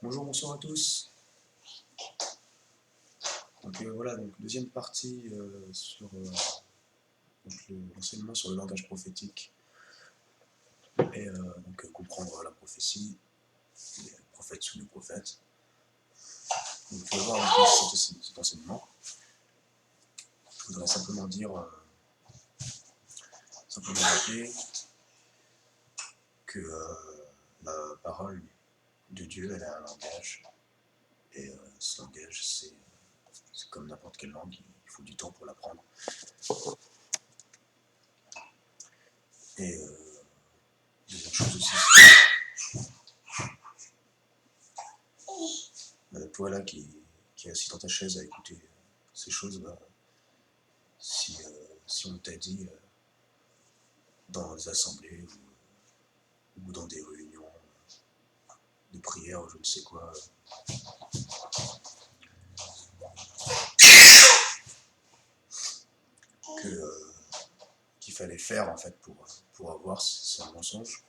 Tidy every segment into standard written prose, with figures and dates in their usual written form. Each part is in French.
Bonjour, bonsoir à tous. Donc voilà, donc deuxième partie sur l'enseignement sur le langage prophétique et comprendre la prophétie, les prophètes sous les prophètes. Donc on va voir un peu cet enseignement. Je voudrais simplement dire, simplement rappeler que la parole de Dieu, elle a un langage, et ce langage, c'est comme n'importe quelle langue, il faut du temps pour l'apprendre. Et deuxième chose aussi, c'est toi là qui est assis dans ta chaise à écouter ces choses, bah, si on t'a dit dans des assemblées ou dans des réunions de prière ou je ne sais quoi, qu'il fallait faire en fait pour avoir, c'est un mensonge.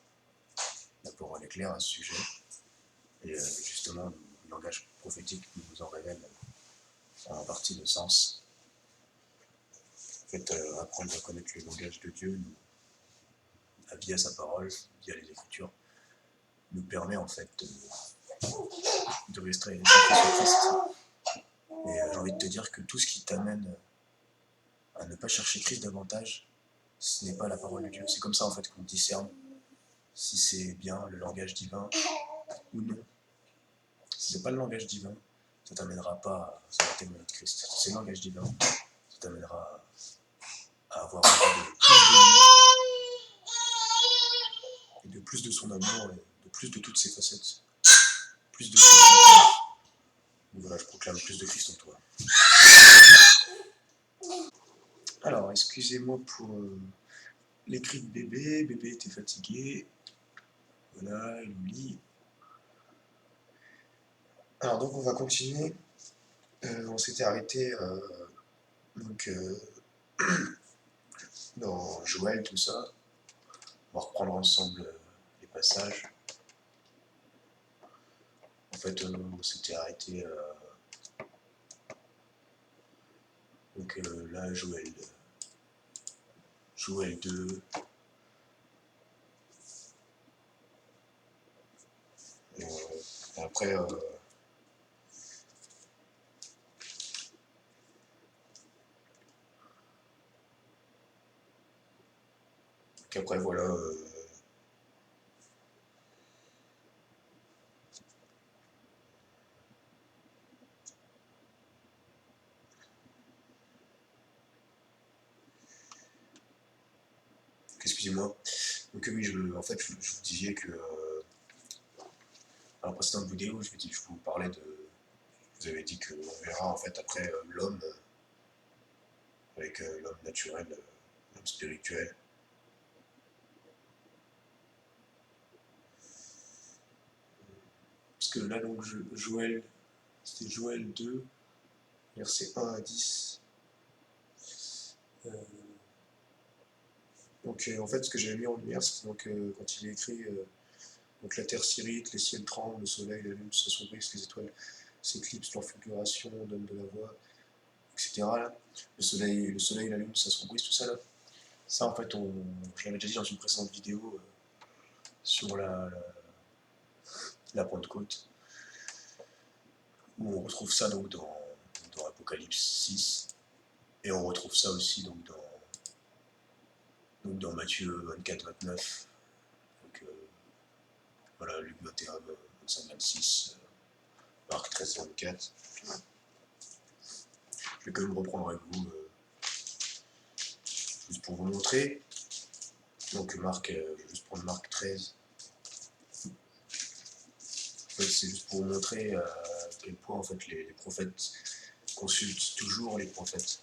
La parole est claire à ce sujet. Et justement, le langage prophétique nous en révèle en partie le sens. En fait, apprendre à connaître le langage de Dieu, via sa parole, via les Écritures, nous permet en fait de rester sur Christ. Et j'ai envie de te dire que tout ce qui t'amène à ne pas chercher Christ davantage, ce n'est pas la parole de Dieu. C'est comme ça en fait qu'on discerne si c'est bien le langage divin ou non. Si c'est pas le langage divin, ça t'amènera pas à témoigner de Christ. Si c'est le langage divin, ça t'amènera à avoir envie de plus de lui, et de plus de son amour, et de plus de toutes ses facettes, plus de Christ en toi. Donc voilà, je proclame plus de Christ en toi. Alors, excusez-moi pour les cris de bébé. Bébé était fatigué. Voilà, il lit. Alors donc on va continuer. On s'était arrêté donc dans Joël, tout ça. On va reprendre ensemble les passages. En fait, on s'était arrêté donc là, Joël 2. Et après, voilà. Excusez-moi. Donc oui, en fait, je vous disais que dans la précédente vidéo, je vous parlais de. Je vous avais dit qu'on verra en fait après l'homme avec l'homme naturel, l'homme spirituel. Parce que là, donc, c'était Joël 2, versets 1 à 10. Donc, en fait, ce que j'avais mis en lumière, c'est donc, quand il est écrit donc, la terre s'irrite, les ciels tremblent, le soleil, la lune s'assombrissent, les étoiles s'éclipsent, leur fulguration donne de la voix, etc. Là. Le soleil, la lune s'assombrissent, tout ça là. Ça, en fait, je l'avais déjà dit dans une précédente vidéo sur la Pentecôte, où on retrouve ça donc dans Apocalypse 6, et on retrouve ça aussi donc dans Matthieu 24, 29, donc, voilà, Luc 21, 25, 26, Marc 13, 24. Je vais quand même reprendre avec vous, juste pour vous montrer. Donc Marc, je vais juste prendre Marc 13. En fait, c'est juste pour vous montrer à quel point en fait, les prophètes consultent toujours les prophètes.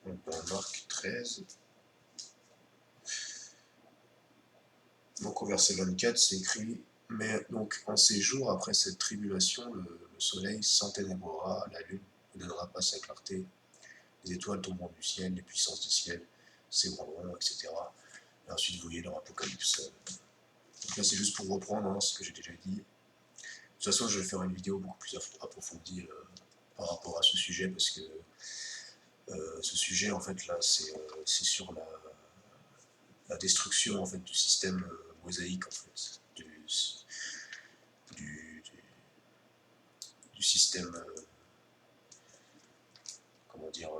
Donc dans Marc 13, donc au verset 24, c'est écrit « Mais donc en ces jours, après cette tribulation, le soleil s'enténébrera, la lune ne donnera pas sa clarté, les étoiles tomberont du ciel, les puissances du ciel s'ébranleront, etc. Et ensuite, vous voyez leur apocalypse. Donc là, c'est juste pour reprendre hein, ce que j'ai déjà dit. De toute façon, je vais faire une vidéo beaucoup plus approfondie par rapport à ce sujet, parce que ce sujet, en fait, là, c'est sur la destruction, en fait, du système mosaïque, en fait, du système, comment dire,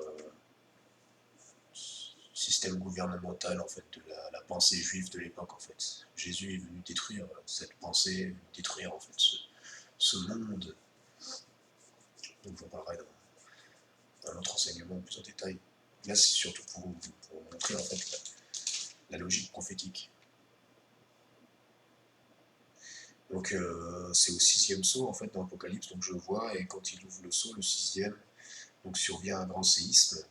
système gouvernemental, en fait, de la pensée juive de l'époque, en fait. Jésus est venu détruire cette pensée, détruire, en fait, ce monde. Donc j'en parlerai dans un autre enseignement plus en détail. Là, c'est surtout pour montrer, en fait, la logique prophétique. Donc c'est au 6e sceau en fait dans l'Apocalypse, donc je le vois, et quand il ouvre le sceau, le 6e, donc survient un grand séisme,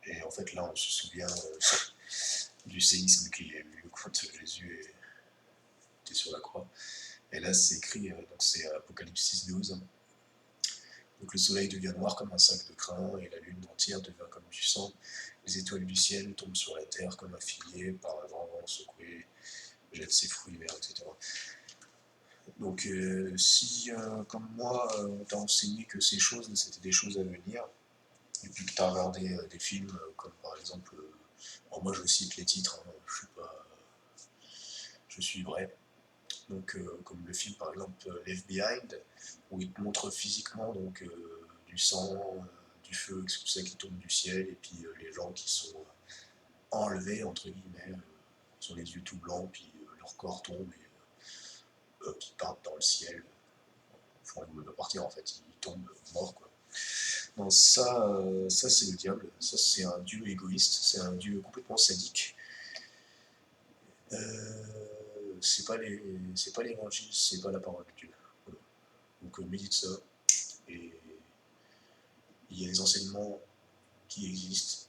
et en fait là on se souvient du séisme qu'il y a eu quand Jésus était sur la croix, et là c'est écrit, donc c'est Apocalypse 6:12, donc le soleil devient noir comme un sac de crin, et la lune entière devient comme du sang, les étoiles du ciel tombent sur la terre comme un figuier par un grand vent secoué, jette ses fruits verts, etc. Donc si, comme moi, on t'a enseigné que ces choses, c'était des choses à venir, et puis que tu as regardé des films, comme par exemple, bon, moi je cite les titres, hein, je suis vrai, donc comme le film par exemple Left Behind, où il te montre physiquement donc, du sang, du feu, tout ça qui tombe du ciel, et puis les gens qui sont enlevés, entre guillemets, ils ont les yeux tout blancs, puis leur corps tombe, et qui partent dans le ciel. Enfin, il ne veut pas partir en fait, il tombe mort quoi. Non, ça c'est le diable, ça c'est un dieu égoïste, c'est un dieu complètement sadique. C'est pas l'évangile, c'est pas la parole de Dieu. Voilà. Donc médite ça, et il y a des enseignements qui existent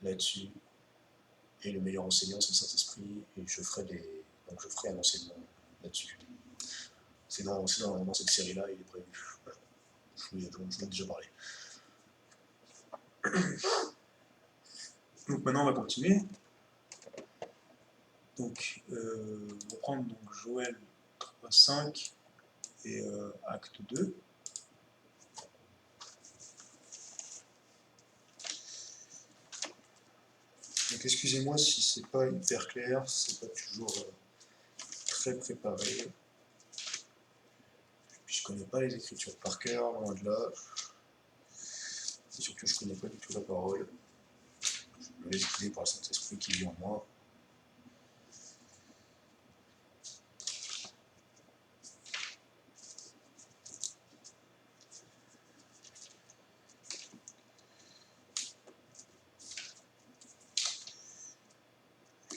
là-dessus, et le meilleur enseignant c'est le Saint-Esprit, et je ferai un enseignement là-dessus. C'est dans cette série-là, il est prévu. Voilà. Je vous en ai déjà parlé. Donc maintenant on va continuer. Donc on va prendre donc Joël 3.5 et acte 2. Donc excusez-moi si c'est pas hyper clair, c'est pas toujours très préparé. Puis je connais pas les écritures par cœur, loin de là. Et surtout je connais pas du tout la parole. Je me laisse guider par le Saint-Esprit qui vit en moi.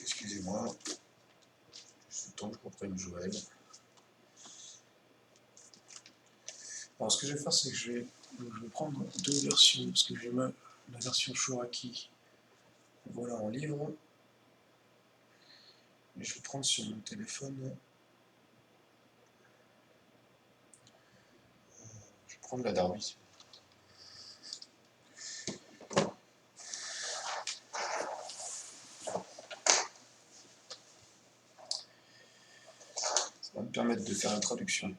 Excusez-moi, juste le temps que je comprenne Joël. Alors ce que je vais faire, c'est que je vais prendre deux versions, parce que j'ai la version Shoraki, voilà, en livre. Et je vais prendre sur mon téléphone, je vais prendre la Darby. Ça va me permettre de faire la traduction.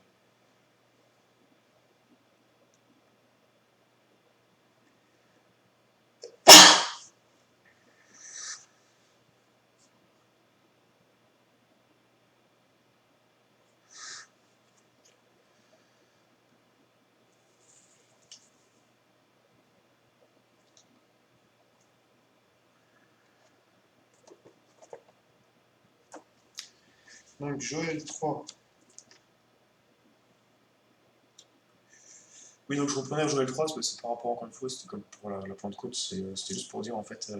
Donc Joël 3. Oui, donc je reprenais Joël 3, parce que c'est par rapport, encore une fois, c'était comme pour la Pentecôte, c'était juste pour dire en fait,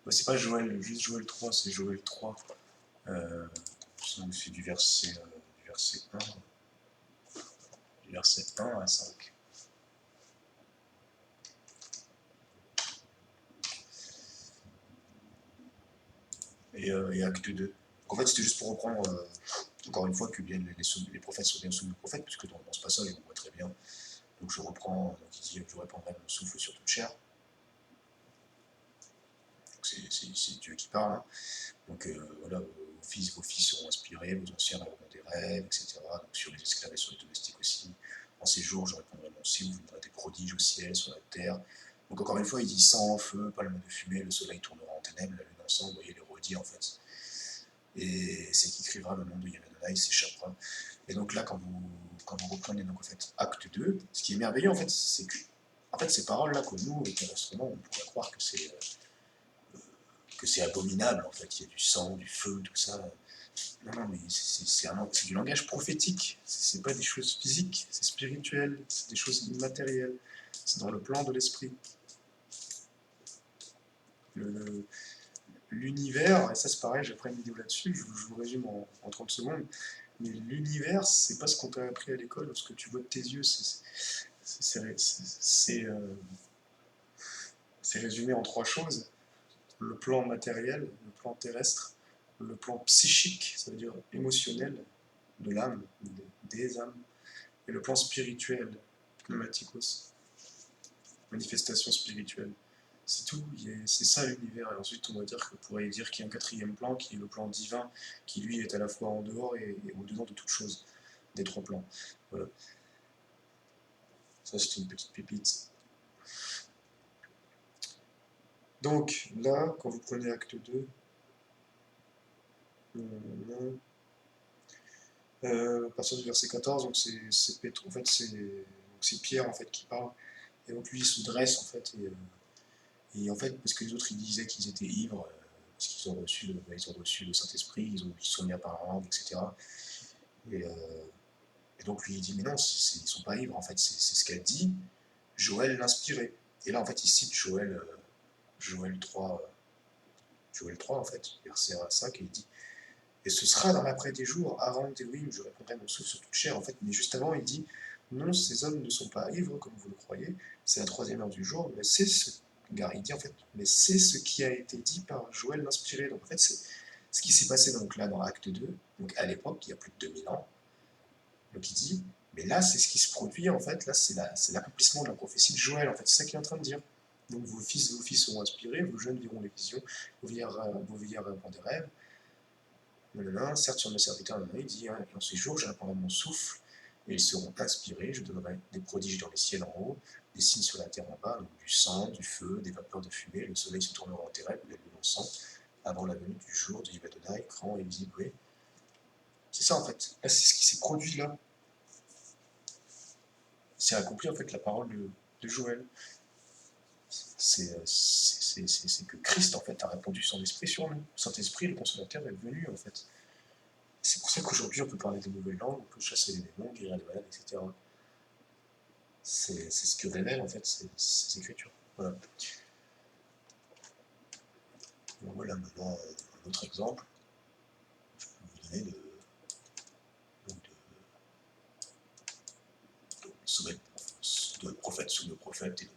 c'est pas Joël, juste Joël 3, c'est Joël 3. C'est du verset 1, du verset 1 à 5. Et acte 2. En fait, c'était juste pour reprendre, encore une fois, que bien les prophètes sont bien soumis aux prophètes, puisque dans ce passage, on voit très bien Donc je reprends, donc il dit, je répandrai mon souffle sur toute chair. C'est Dieu qui parle. Hein. Donc voilà, vos fils seront inspirés, vos anciens auront des rêves, etc. Donc sur les esclaves et sur les domestiques aussi. En ces jours, je répondrai mon souffle, vous verrez des prodiges au ciel, sur la terre. Donc encore une fois, il dit sang, feu, palme de fumée, le soleil tournera en ténèbres, la lune en sang, vous voyez les redits en fait. Et c'est qui écrira le nom de Yahvé Adonai, s'échappera. Et donc là, quand vous reprenez donc, en fait, acte 2, ce qui est merveilleux en fait, c'est que en fait, ces paroles-là que nous, les astronomes, on pourrait croire que c'est abominable, en fait, il y a du sang, du feu, tout ça. Non, mais c'est du langage prophétique, c'est pas des choses physiques, c'est spirituel, c'est des choses immatérielles, c'est dans le plan de l'esprit. L'univers, et ça c'est pareil, j'ai fait une vidéo là-dessus, je vous résume en 30 secondes, mais l'univers, c'est pas ce qu'on t'a appris à l'école, ce que tu vois de tes yeux, c'est résumé en 3 choses. Le plan matériel, le plan terrestre, le plan psychique, ça veut dire émotionnel, de l'âme, des âmes, et le plan spirituel, pneumatikos, manifestation spirituelle. C'est tout, c'est ça l'univers. Et ensuite, on va dire qu'on pourrait dire qu'il y a un 4e plan, qui est le plan divin, qui lui est à la fois en dehors et au-dedans de toute chose, des 3 plans. Voilà. Ça, c'est une petite pépite. Donc, là, quand vous prenez acte 2, à partir du verset 14, donc en fait, c'est Pierre en fait, qui parle. Et donc lui, il se dresse en fait, et en fait, parce que les autres, ils disaient qu'ils étaient ivres, parce qu'ils ont reçu le Saint-Esprit, ils se sont mis à parler en langue, etc. Et, et donc lui, il dit, mais non, ils ne sont pas ivres, en fait, c'est ce qu'a dit Joël l'inspiré. Et là, en fait, il cite Joël 3, Joël 3, en fait, verset 1 à 5, et il dit, et ce sera dans l'après des jours, Aaron Théouim, je répondrai mon souffle sur toute chair, en fait, mais juste avant, il dit, non, ces hommes ne sont pas ivres, comme vous le croyez, c'est la 3e heure du jour, mais c'est ce il dit en fait, mais c'est ce qui a été dit par Joël l'inspiré. Donc en fait, c'est ce qui s'est passé donc là dans Acte 2, donc à l'époque, il y a plus de 2000 ans. Donc il dit, mais là, c'est ce qui se produit en fait, là, c'est l'accomplissement de la prophétie de Joël, en fait, c'est ça qu'il est en train de dire. Donc vos fils seront inspirés, vos jeunes verront les visions, vos vieillards rêveront des rêves. Certes, sur mes serviteurs, il dit, hein, en ces jours, je répandrai mon souffle, et ils seront inspirés, je donnerai des prodiges dans les ciels en haut, des signes sur la terre en bas, donc du sang, du feu, des vapeurs de fumée, le soleil se tournera en ténèbres, la lune en sang, avant la venue du jour de Yahvé Adonai, grand et visible. Oui. C'est ça en fait. Là, c'est ce qui s'est produit là. C'est accompli en fait la parole de Joël. C'est que Christ en fait a répandu son esprit sur nous. Le Saint-Esprit, le Consolateur, est venu en fait. C'est pour ça qu'aujourd'hui on peut parler de nouvelles langues, on peut chasser les démons, guérir les malades, etc. C'est ce que révèlent en fait ces écritures. Voilà. Donc voilà maintenant un autre exemple. Je peux vous donner de prophète sous le prophète et de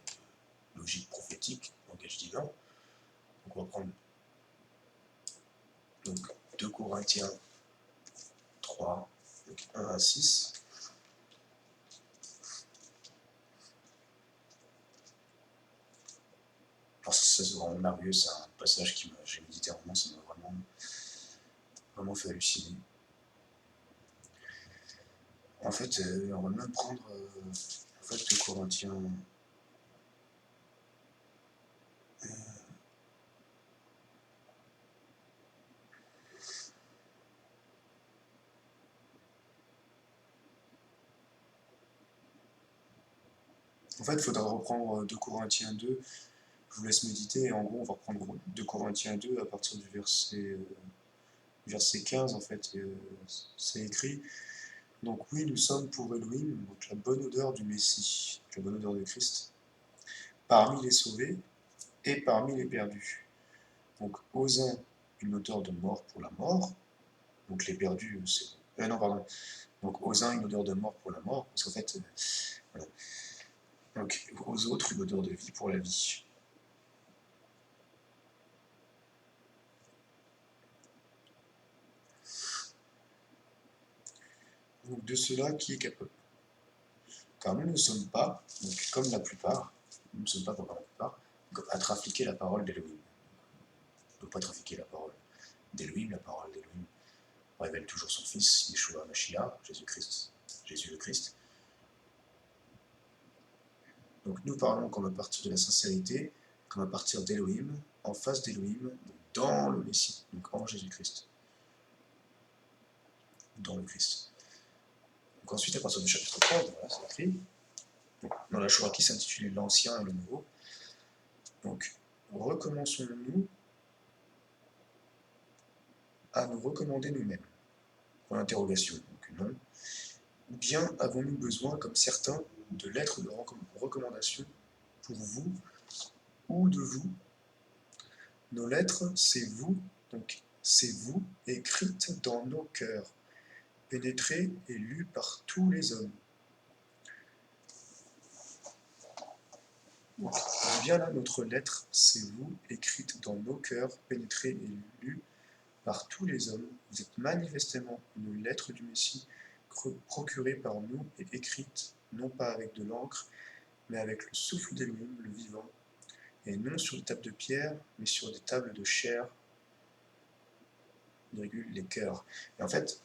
logique prophétique, langage divin. Donc on va prendre donc 2 Corinthiens 3, donc 1 à 6. Alors ça c'est vraiment merveilleux, c'est un passage que j'ai médité un moment, ça m'a vraiment fait halluciner. En fait, on va même prendre en fait, 2 Corinthiens. En fait, il faudra reprendre 2 Corinthiens 2. Je vous laisse méditer et en gros, on va reprendre 2 Corinthiens 2 à partir du verset 15 en fait. C'est écrit. Donc oui, nous sommes pour Elohim, donc la bonne odeur du Messie, la bonne odeur de Christ, parmi les sauvés et parmi les perdus. Donc aux uns, une odeur de mort pour la mort, donc les perdus, c'est... non, pardon. Donc aux uns, une odeur de mort pour la mort, parce qu'en fait, voilà. Donc aux autres, une odeur de vie pour la vie. Donc de cela, qui est capable? car nous ne sommes pas, donc, comme la plupart, nous ne sommes pas comme la plupart, à trafiquer la parole d'Elohim. On ne peut pas trafiquer la parole d'Elohim. La parole d'Elohim révèle toujours son Fils, Yeshua Mashiach, Jésus-Christ, Jésus le Christ. Donc nous parlons comme à partir de la sincérité, comme à partir d'Elohim, en face d'Elohim, dans le Messie, donc en Jésus-Christ. Dans le Christ. Donc ensuite, à partir du chapitre 3, voilà, c'est écrit, dans la Shoah qui s'intitule l'Ancien et le Nouveau. Donc, recommençons-nous à nous recommander nous-mêmes. Pour l'interrogation, donc non. Ou bien avons-nous besoin, comme certains, de lettres de recommandation pour vous ou de vous? Nos lettres, c'est vous, donc c'est vous, écrites dans nos cœurs, pénétrées et lues par tous les hommes. Donc, bien là, notre lettre, c'est vous, écrite dans nos cœurs, pénétrée et lue par tous les hommes. Vous êtes manifestement une lettre du Messie, procurée par nous et écrite, non pas avec de l'encre, mais avec le souffle d'Elohim, le vivant, et non sur des tables de pierre, mais sur des tables de chair, les cœurs. Et en fait,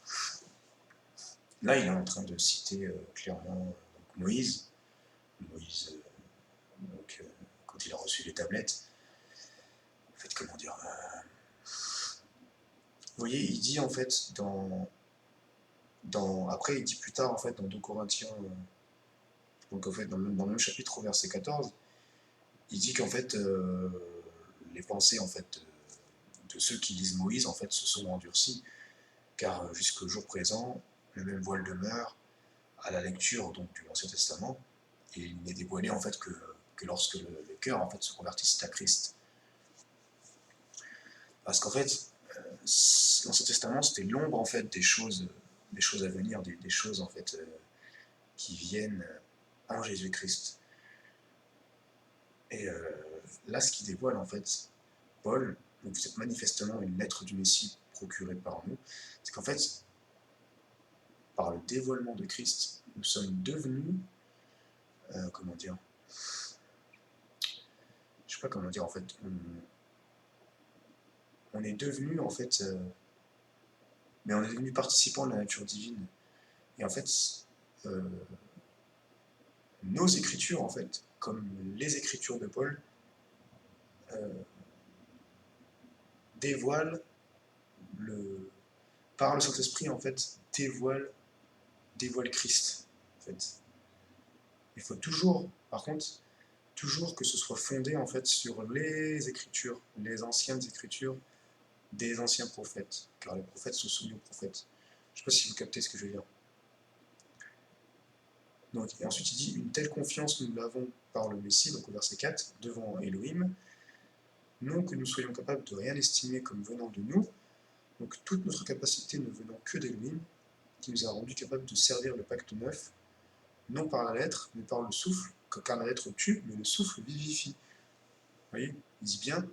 là, il est en train de citer clairement Moïse. Moïse, quand il a reçu les tablettes, en fait, comment dire, vous voyez, il dit en fait après il dit plus tard en fait dans 2 Corinthiens, donc en fait dans le même chapitre au verset 14, il dit qu'en fait les pensées en fait de ceux qui lisent Moïse en fait se sont endurcies, car jusqu'au jour présent le même voile demeure à la lecture donc de l'Ancien Testament, et il n'est dévoilé en fait que lorsque le cœur en fait se convertisse à Christ. Parce qu'en fait, l'Ancien Testament, c'était l'ombre en fait des choses à venir, des choses en fait qui viennent en Jésus-Christ. Et là, ce qui dévoile en fait Paul, donc vous êtes manifestement une lettre du Messie procurée par nous, c'est qu'en fait, par le dévoilement de Christ, nous sommes devenus, comment dire, je sais pas comment dire en fait, on est devenu en fait, mais on est devenu participant de la nature divine. Et en fait, nos écritures, en fait, comme les écritures de Paul, dévoilent par le Saint-Esprit, en fait, dévoile Christ, en fait. Il faut toujours, par contre, toujours que ce soit fondé, en fait, sur les écritures, les anciennes écritures des anciens prophètes, car les prophètes sont soumis aux prophètes. Je ne sais pas si vous captez ce que je veux dire. Donc, et ensuite, il dit, une telle confiance, nous l'avons par le Messie, donc au verset 4, devant Elohim, non que nous soyons capables de rien estimer comme venant de nous, donc toute notre capacité ne venant que d'Elohim, qui nous a rendus capables de servir le pacte neuf, non par la lettre, mais par le souffle, car la lettre tue, mais le souffle vivifie. Vous voyez, il dit bien,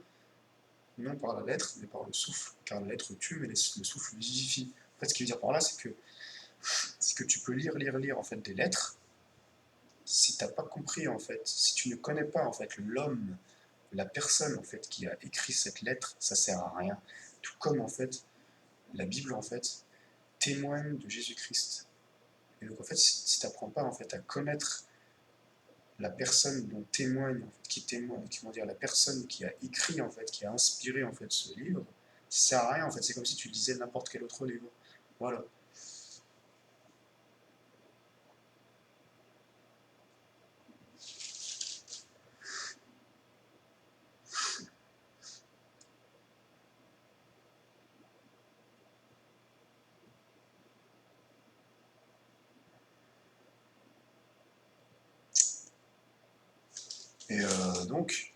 non par la lettre, mais par le souffle, car la lettre tue, mais le souffle vivifie. En fait, ce qu'il veut dire par là, c'est que tu peux lire, en fait, des lettres, si tu n'as pas compris, en fait, si tu ne connais pas, en fait, l'homme, la personne, en fait, qui a écrit cette lettre, ça sert à rien. Tout comme, en fait, la Bible, en fait, témoigne de Jésus-Christ. Et donc, en fait, si tu n'apprends pas, en fait, à connaître la personne dont témoigne, en fait, qui témoigne, comment dire, la personne qui a écrit, en fait, qui a inspiré, en fait, ce livre, ça sert à rien, en fait. C'est comme si tu lisais n'importe quel autre livre. Voilà. Et donc,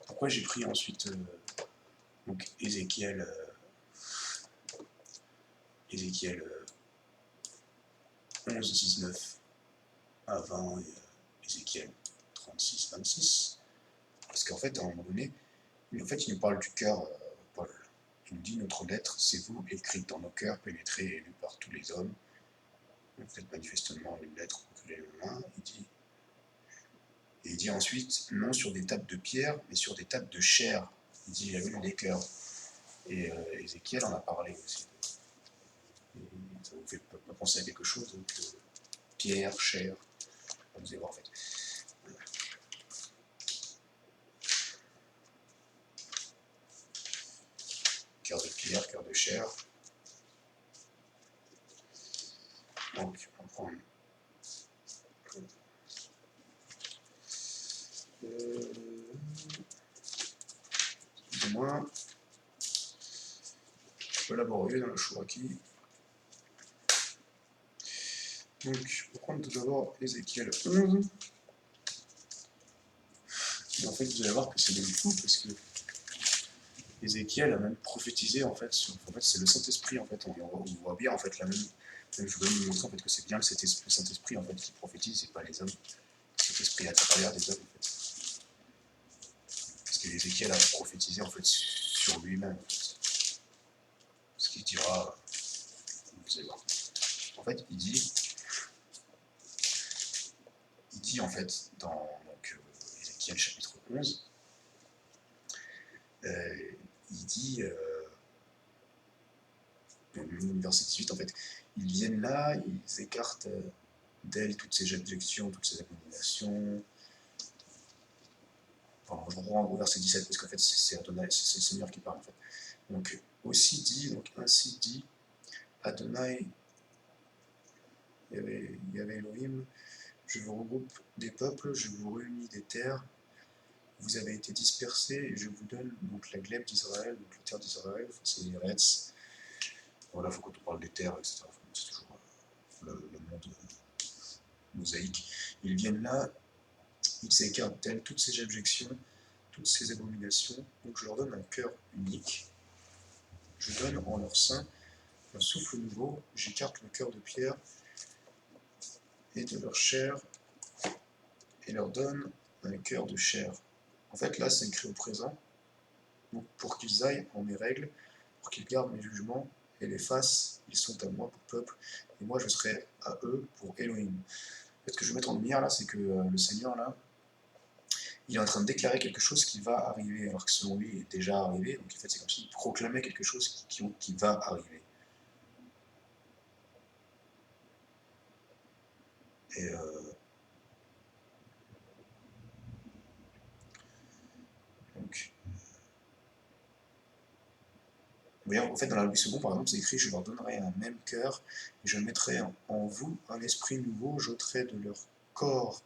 pourquoi j'ai pris ensuite donc Ézéchiel 11, 19 à 20 et Ézéchiel 36, 26. Parce qu'en fait, à un moment donné, il nous parle du cœur, Paul. Il nous dit, notre lettre, c'est vous, écrite dans nos cœurs, pénétrée et lue par tous les hommes. Vous êtes manifestement une lettre les mains, il dit ensuite, non sur des tables de pierre, mais sur des tables de chair. Il dit, j'avais les cœurs. Et Ézéchiel en a parlé aussi. Et ça vous fait pas penser à quelque chose de pierre, chair. Vous allez voir en fait. Cœur de pierre, cœur de chair. Donc, on prend excusez-moi, un peu laborieux dans le chouraki. Donc, on prend tout d'abord Ézéchiel 11. Et en fait, vous allez voir que c'est même fou parce que Ézéchiel a même prophétisé en fait. C'est le Saint-Esprit en fait. On voit bien en fait la même. Je vais vous montrer en fait que c'est bien le Saint-Esprit en fait qui prophétise et pas les hommes. Le Saint-Esprit à travers des hommes en fait. Parce que Ézéchiel a prophétisé en fait sur lui-même en fait. Ce qu'il dira, vous allez voir. En fait, il dit en fait dans Ézéchiel chapitre 11, il dit, verset 18 en fait, ils viennent là, ils écartent d'elle toutes ces objections, toutes ces abominations. Pardon, je reprends au verset 17 parce qu'en fait c'est Adonai, c'est le Seigneur qui parle en fait. Donc aussi dit, donc ainsi dit Adonai, il y avait Elohim, je vous regroupe des peuples, je vous réunis des terres, vous avez été dispersés et je vous donne donc la glèbe d'Israël, donc la terre d'Israël, c'est Eretz. Voilà, il faut quand on parle des terres, etc. C'est toujours le monde mosaïque. Ils viennent là, ils s'écartent d'elles toutes ces objections, toutes ces abominations, donc je leur donne un cœur unique. Je donne en leur sein un souffle nouveau, j'écarte le cœur de pierre et de leur chair et leur donne un cœur de chair. En fait, là, c'est écrit au présent, donc pour qu'ils aillent en mes règles, pour qu'ils gardent mes jugements et les fassent, ils sont à moi pour peuple, et moi je serai à eux pour Elohim. Ce que je veux mettre en lumière là, c'est que le Seigneur là, il est en train de déclarer quelque chose qui va arriver, alors que selon lui, il est déjà arrivé. Donc en fait, c'est comme s'il proclamait quelque chose qui va arriver. Et donc, vous voyez, en fait, dans la Louis II, par exemple, c'est écrit « Je leur donnerai un même cœur, et je mettrai en vous un esprit nouveau, j'ôterai de leur corps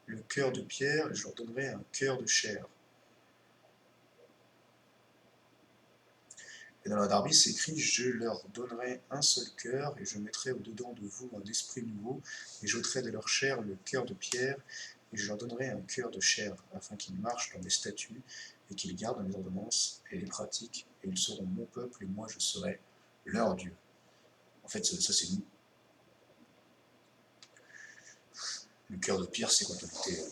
le cœur de pierre, et je leur donnerai un cœur de chair. » Et dans la Darby, c'est écrit « Je leur donnerai un seul cœur, et je mettrai au-dedans de vous un esprit nouveau, et j'ôterai de leur chair le cœur de pierre, et je leur donnerai un cœur de chair, afin qu'ils marchent dans mes statuts, et qu'ils gardent mes ordonnances, et les pratiquent, et ils seront mon peuple, et moi je serai leur Dieu. » En fait, ça c'est nous. Le cœur de pierre, c'est quand on était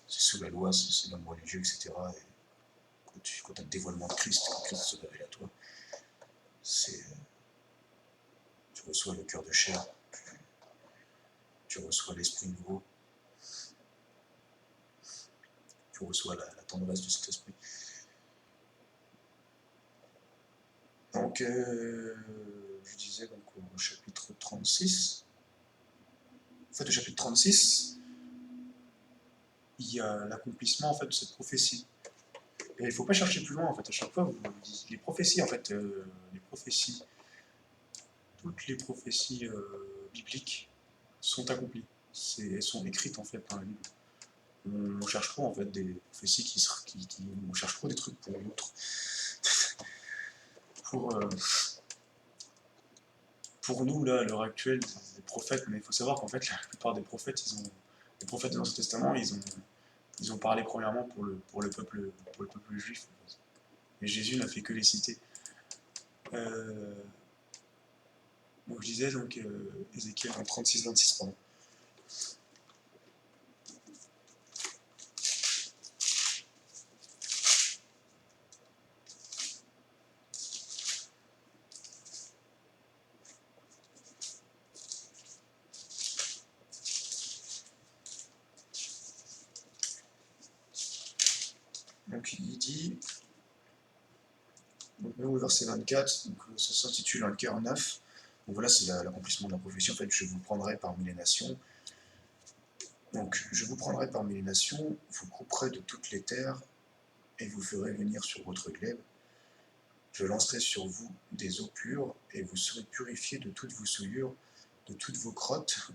sous la loi, c'est l'homme religieux, etc. Et quand tu as le dévoilement de Christ, quand Christ se révèle à toi, tu reçois le cœur de chair, tu reçois l'esprit nouveau, tu reçois la tendresse du Saint-Esprit. Donc, je disais donc au chapitre 36, en fait, au chapitre 36, il y a l'accomplissement en fait, de cette prophétie. Et il ne faut pas chercher plus loin, en fait, à chaque fois, les prophéties, en fait, toutes les prophéties bibliques sont accomplies. Elles sont écrites, en fait, par la Bible. On cherche trop, en fait, des prophéties on cherche trop des trucs pour l'autre. Pour nous, là, à l'heure actuelle, des prophètes, mais il faut savoir qu'en fait, la plupart des prophètes, les prophètes de l'Ancien Testament, ils ont parlé premièrement pour le peuple juif. En fait. Et Jésus n'a fait que les citer. Donc je disais, donc, Ézéchiel 36-26, pardon. dit, donc même au verset 24, donc, ça s'intitule un cœur neuf. Donc voilà, c'est l'accomplissement de la prophétie. En fait, je vous prendrai parmi les nations. Donc, je vous prendrai parmi les nations, vous couperez de toutes les terres, et vous ferez venir sur votre glaive. Je lancerai sur vous des eaux pures, et vous serez purifiés de toutes vos souillures, de toutes vos crottes.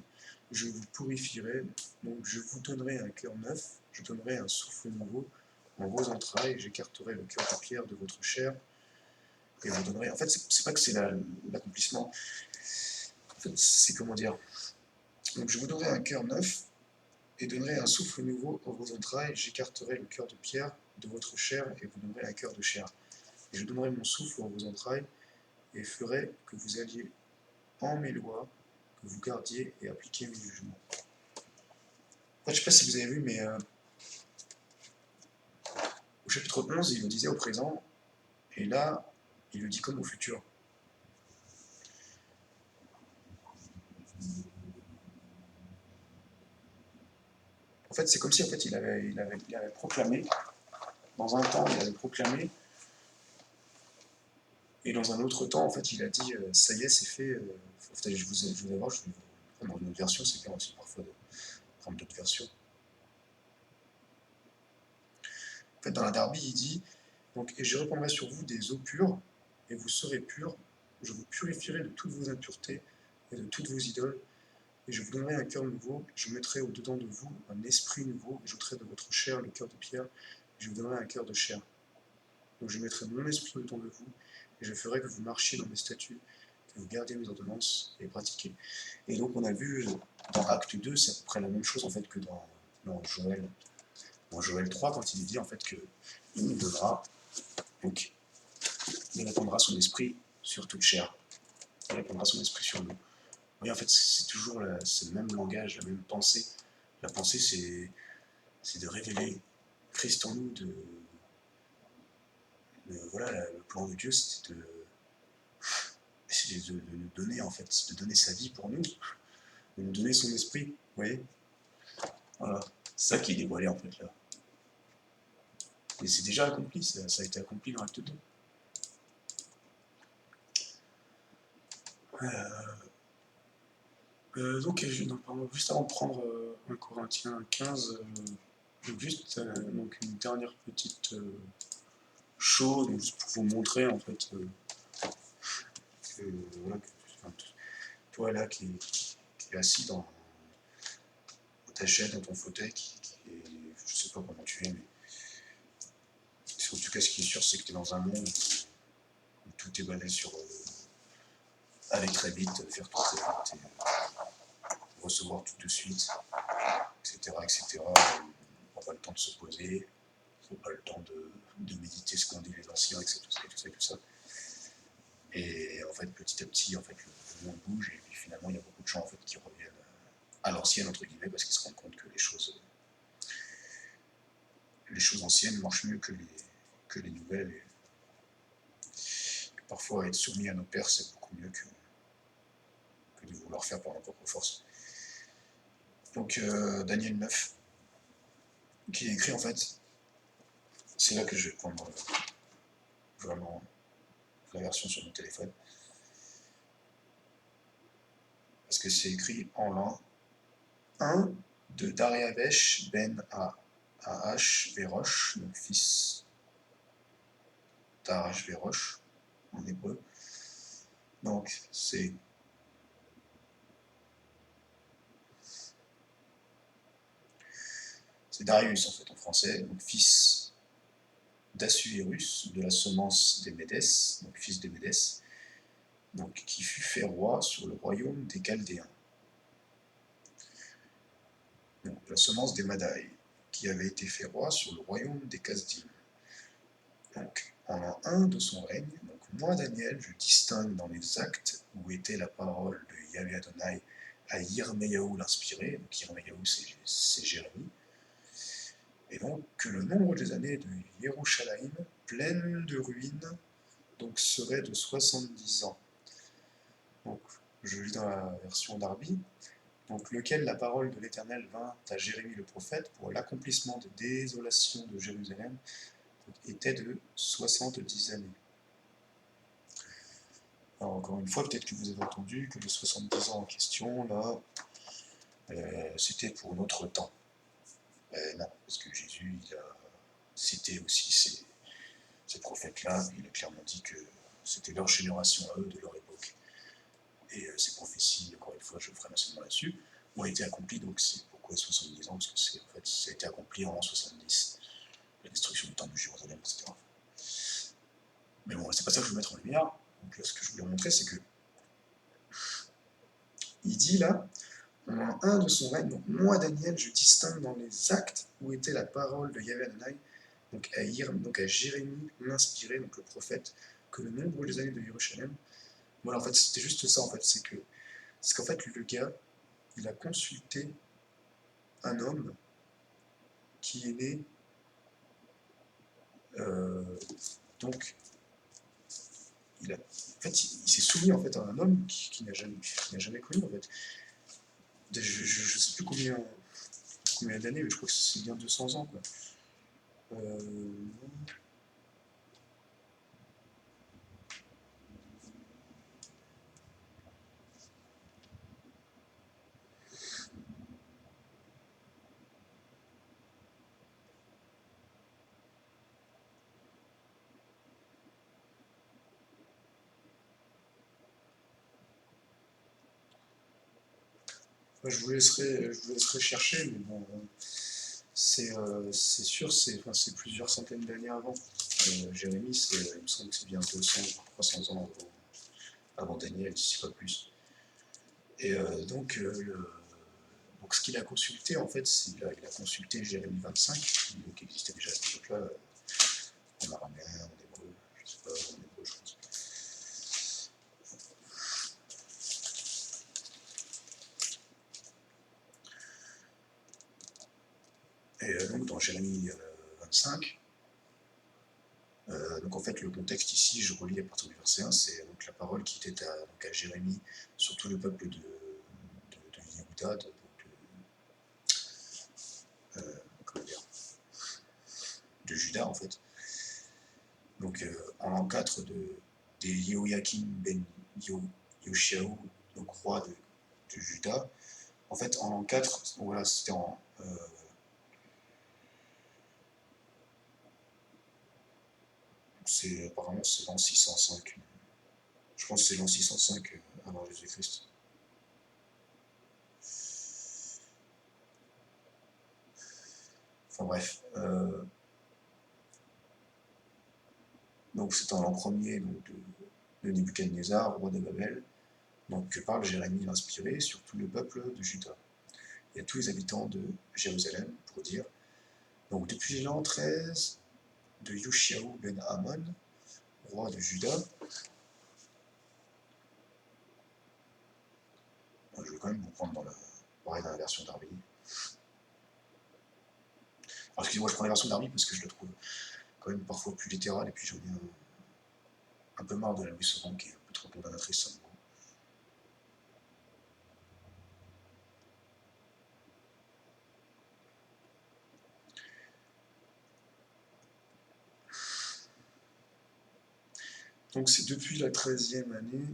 Je vous purifierai, donc je vous donnerai un cœur neuf, je donnerai un souffle nouveau en vos entrailles, j'écarterai le cœur de pierre de votre chair, et vous donnerai... En fait, c'est pas que c'est l'accomplissement, en fait, c'est comment dire. Donc je vous donnerai un cœur neuf, et donnerai un souffle nouveau en vos entrailles, j'écarterai le cœur de pierre de votre chair, et vous donnerai un cœur de chair. Et je donnerai mon souffle en vos entrailles, et ferai que vous alliez en mes lois, que vous gardiez et appliquiez mes jugements. En fait, je ne sais pas si vous avez vu, mais au chapitre 11, il le disait au présent, et là, il le dit comme au futur. En fait, c'est comme si en fait, il avait proclamé, dans un temps, il avait proclamé, et dans un autre temps, en fait, il a dit, ça y est, c'est fait. Je vous voir, dans une autre version, c'est bien aussi parfois de prendre d'autres versions. En fait, dans la Darby, il dit, donc, et je répandrai sur vous des eaux pures, et vous serez purs, je vous purifierai de toutes vos impuretés et de toutes vos idoles, et je vous donnerai un cœur nouveau, je mettrai au-dedans de vous un esprit nouveau, et j'ôterai de votre chair le cœur de pierre, et je vous donnerai un cœur de chair. Donc je mettrai mon esprit au-dedans de vous, et je ferai que vous marchiez dans mes statuts, que vous gardiez mes ordonnances et les pratiquiez. Et donc on a vu dans Acte 2, c'est à peu près la même chose en fait que dans Joël 3, quand il dit en fait que il nous donnera, donc il répandra son esprit sur toute chair, il répandra son esprit sur nous. Oui, en fait, c'est toujours le même langage, la même pensée. La pensée, c'est de révéler Christ en nous, voilà, le plan de Dieu, c'est de nous donner, en fait, de donner sa vie pour nous, de nous donner son esprit, vous voyez. Voilà, c'est ça qui est dévoilé, en fait, là. Et c'est déjà accompli, ça a été accompli dans Acte 2. Donc, juste avant de prendre 1 Corinthiens 15, juste donc une dernière petite chose, juste pour vous montrer en fait que, voilà, toi là qui est assis dans ta chaise, dans ton fauteuil, je sais pas comment tu es, mais en tout cas ce qui est sûr, c'est que tu es dans un monde où tout est basé sur aller très vite, faire tout très vite, et, recevoir tout de suite, etc. etc. On n'a pas le temps de se poser, on n'a pas le temps de méditer ce qu'ont dit les anciens, etc. tout ça. Et en fait, petit à petit, en fait, le monde bouge, et puis finalement, il y a beaucoup de gens en fait, qui reviennent à l'ancienne, entre guillemets, parce qu'ils se rendent compte que les choses anciennes marchent mieux que les nouvelles, et que parfois être soumis à nos pères, c'est beaucoup mieux que de vouloir faire par nos propres forces. Donc, Daniel 9, qui est écrit, en fait, c'est là que je vais prendre vraiment la version sur mon téléphone, parce que c'est écrit en l'an 1 de Dariavesh ben Ahashvérosh, donc fils d'Ahashvérosh en hébreu. Donc c'est Darius en fait en français, donc fils d'Assuérus, de la semence des Médès, donc fils des Médès, donc qui fut fait roi sur le royaume des Chaldéens. Donc la semence des Madaï, qui avait été fait roi sur le royaume des Kasdim. Donc en l'an 1 de son règne, donc moi Daniel, je distingue dans les actes où était la parole de Yahvé Adonai à Yirmeyahu l'inspiré, donc Yirmeyahu c'est Jérémie, et donc que le nombre des années de Yerushalayim, pleine de ruines, donc serait de 70 ans. Donc je lis dans la version d'Arbi, donc lequel la parole de l'Éternel vint à Jérémie le prophète pour l'accomplissement des désolations de Jérusalem, était de 70 années. Alors encore une fois, peut-être que vous avez entendu que les 70 ans en question, là, c'était pour notre temps. Non, parce que Jésus, il a cité aussi ces prophètes-là, il a clairement dit que c'était leur génération à eux, de leur époque. Et ces prophéties, encore une fois, je ferai mentionnement là-dessus, ont été accomplies, donc c'est pourquoi 70 ans, parce que en fait, ça a été accompli en 70, la destruction du temple de Jérusalem, etc. Mais bon, c'est pas ça que je veux mettre en lumière. Donc ce que je voulais montrer, c'est que il dit là, en un de son règne, donc moi Daniel, je distingue dans les actes où était la parole de Yahvé Adonai, donc à Jérémie l'inspiré, donc le prophète, que le nombre des années de Jérusalem. Voilà, en fait, c'était juste ça, en fait, c'est qu'en fait, le gars, il a consulté un homme qui est né, euh, donc, en fait, il s'est souvenu, en fait, à un homme qui n'a jamais connu, en fait. Je sais plus combien d'années, mais je crois que c'est bien 200 ans, quoi. Euh, je vous laisserai chercher, mais bon, c'est sûr, c'est plusieurs centaines d'années avant. Jérémie, il me semble que c'est bien 200, 300 ans avant Daniel, si pas plus. Et donc ce qu'il a consulté, en fait, il a consulté Jérémie 25, qui existait déjà à cette époque-là, en araméen, en hébreu, je sais pas, en hébreu, je pense. Et donc dans Jérémie 25, donc en fait le contexte ici, je relis à partir du verset 1, c'est donc la parole qui était à Jérémie sur tout le peuple de Yehuda, comment dire, de Juda en fait. Donc en l'an 4 des Yehoyakim ben Yoshiaou, donc roi de Juda. En fait, en l'an 4, voilà, c'était apparemment c'est l'an 605. Je pense que c'est l'an 605 avant Jésus-Christ. Enfin bref. Donc c'est en l'an premier donc, de Nebuchadnezzar, roi de Babel, donc que parle Jérémie l'inspiré sur tout le peuple de Juda et à tous les habitants de Jérusalem pour dire, donc depuis l'an 13 de Yoshiaou ben Amon, roi de Juda, je vais quand même vous prendre dans la version d'Arby. Alors excusez-moi, je prends la version d'Arby parce que je la trouve quand même parfois plus littérale et puis j'en ai un peu marre de la Louis Sauron qui est un peu trop condamnatrice, ça me goût. Donc c'est depuis la 13e année.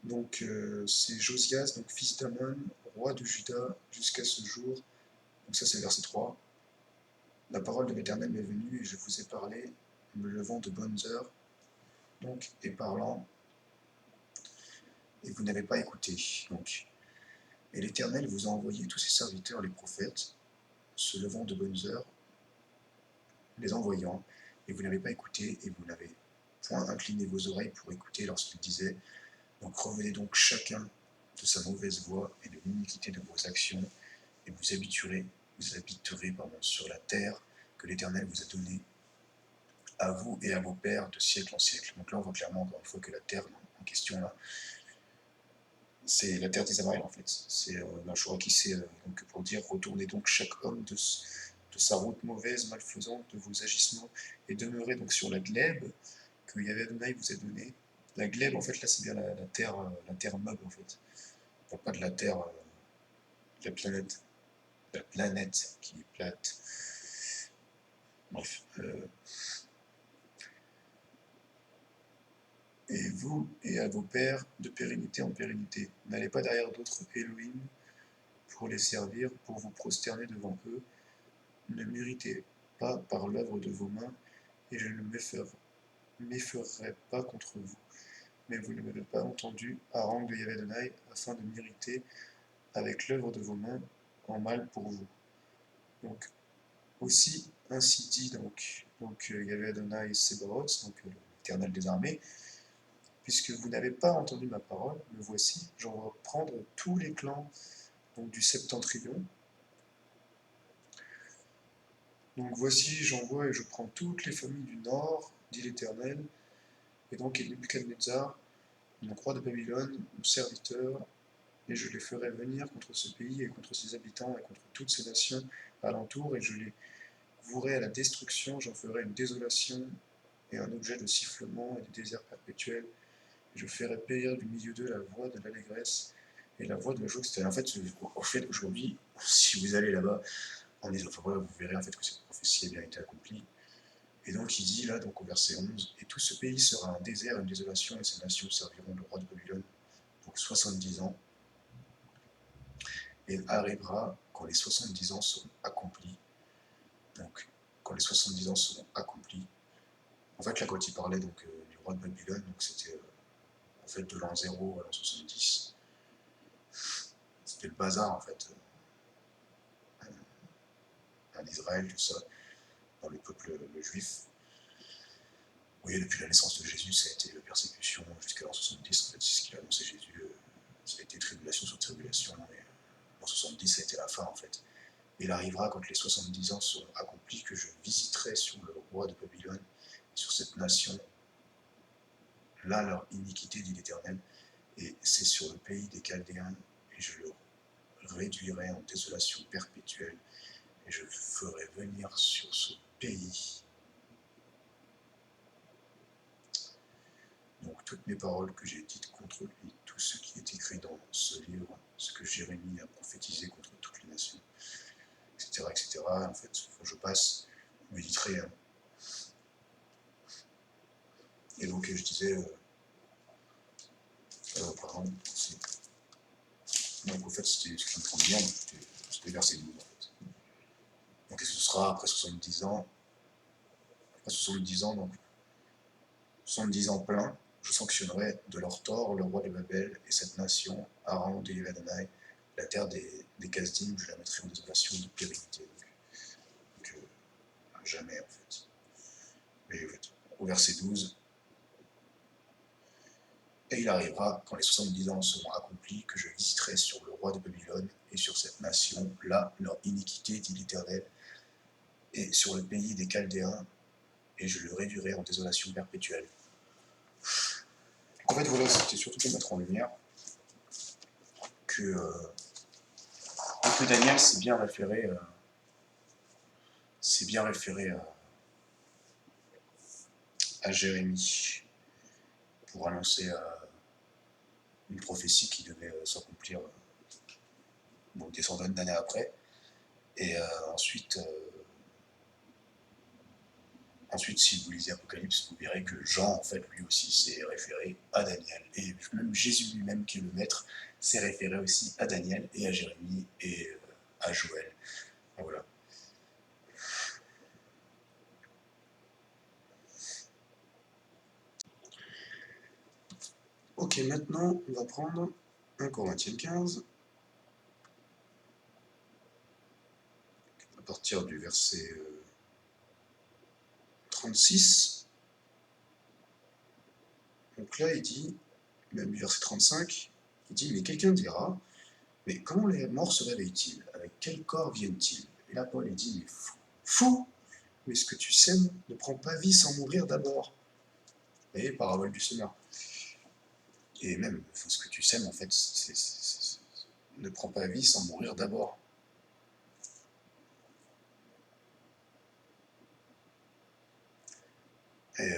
Donc c'est Josias, donc fils d'Amon, roi de Juda, jusqu'à ce jour. Donc ça c'est le verset 3. La parole de l'Éternel m'est venue et je vous ai parlé, me levant de bonnes heures, donc et parlant, et vous n'avez pas écouté. Donc, et l'Éternel vous a envoyé tous ses serviteurs, les prophètes, se levant de bonnes heures, les envoyant, et vous n'avez pas écouté, et vous n'avez point incliné vos oreilles pour écouter lorsqu'il disait, donc revenez donc chacun de sa mauvaise voie et de l'iniquité de vos actions, et vous habiterez sur la terre que l'Éternel vous a donnée à vous et à vos pères de siècle en siècle. Donc là, on voit clairement, encore une fois, que la terre en question, là, c'est la terre d'Israël, en fait. C'est Machora qui sait, donc pour dire, retournez donc chaque homme de sa route mauvaise, malfaisante, de vos agissements, et demeurez donc sur la glèbe que Yahvé Adonai vous a donnée. La glèbe, en fait, là, c'est bien la terre meuble, en fait. On parle pas de la terre de la planète. la planète qui est plate. Bref. Et vous et à vos pères de pérennité en pérennité. N'allez pas derrière d'autres Elohim pour les servir, pour vous prosterner devant eux. Ne méritez pas par l'œuvre de vos mains, et je ne m'effererai pas contre vous. Mais vous ne m'avez pas entendu, Harang de Yahvé Adonai, afin de mériter avec l'œuvre de vos mains en mal pour vous. Donc, aussi, ainsi dit donc Yahvé Adonai Sebaoth, donc l'Éternel des armées, puisque vous n'avez pas entendu ma parole, me voici, j'envoie prendre tous les clans donc, du septentrion. Donc voici, j'envoie et je prends toutes les familles du nord, dit l'Éternel, et donc Nebuchadnezzar, mon roi de Babylone, mon serviteur, et je les ferai venir contre ce pays et contre ses habitants et contre toutes ces nations alentour, et je les vouerai à la destruction, j'en ferai une désolation et un objet de sifflement et de désert perpétuel, et je ferai périr du milieu d'eux la voix de l'allégresse et la voix de la joie. En fait, aujourd'hui, si vous allez là-bas, vous verrez en fait que cette prophétie a bien été accomplie. Et donc il dit là, donc au verset 11, « Et tout ce pays sera un désert, une désolation, et ces nations serviront le roi de Babylone pour 70 ans. Et arrivera quand les 70 ans seront accomplis. » Donc, quand les 70 ans seront accomplis. En fait, là, quand il parlait donc, du roi de Babylone, donc c'était en fait de l'an 0 à l'an 70. C'était le bazar, en fait, en Israël, tout ça, dans le peuple juif. Oui, depuis la naissance de Jésus, ça a été persécution jusqu'à l'an 70. En fait, c'est ce qu'il a annoncé Jésus. Ça a été tribulation sur tribulation. Et l'an 70, ça a été la fin, en fait. Il arrivera, quand les 70 ans seront accomplis, que je visiterai sur le roi de Babylone, sur cette nation, là leur iniquité, dit l'Éternel, et c'est sur le pays des Chaldéens, et je le réduirai en désolation perpétuelle, et je ferai venir sur ce pays donc toutes mes paroles que j'ai dites contre lui, tout ce qui est écrit dans ce livre, ce que Jérémie a prophétisé contre toutes les nations, etc. etc. En fait, je passe, vous méditerez. Hein. Et donc, je disais, pardon, donc en fait, c'était ce qui me prend bien, c'était verset 12 en fait. Donc, et ce sera après 70 ans, donc 70 ans pleins, je sanctionnerai de leur tort le roi de Babel et cette nation, Haran de Yévedanaï, la terre des Kasdim, je la mettrai en désolation de pérennité. Donc jamais en fait. Mais au verset 12, et il arrivera, quand les 70 ans seront accomplis, que je visiterai sur le roi de Babylone et sur cette nation, là, leur iniquité, dit l'Éternel, et sur le pays des Chaldéens, et je le réduirai en désolation perpétuelle. En fait, voilà, c'était surtout pour mettre en lumière que Daniel s'est bien référé à Jérémie pour annoncer une prophétie qui devait s'accomplir des centaines d'années après. Et ensuite, si vous lisez Apocalypse, vous verrez que Jean, en fait, lui aussi, s'est référé à Daniel. Et même Jésus lui-même, qui est le maître, s'est référé aussi à Daniel et à Jérémie et à Joël. Voilà. Ok, maintenant, on va prendre 1 Corinthiens 15, à partir du verset 36. Donc là, il dit, même du verset 35, il dit, mais quelqu'un dira, mais comment les morts se réveillent-ils? Avec quel corps viennent-ils? Et là, Paul, il dit, mais fou, mais ce que tu sèmes ne prend pas vie sans mourir d'abord. Vous voyez, parabole du semeur. Et même, ce que tu sèmes, en fait, ne prend pas vie sans mourir d'abord. Et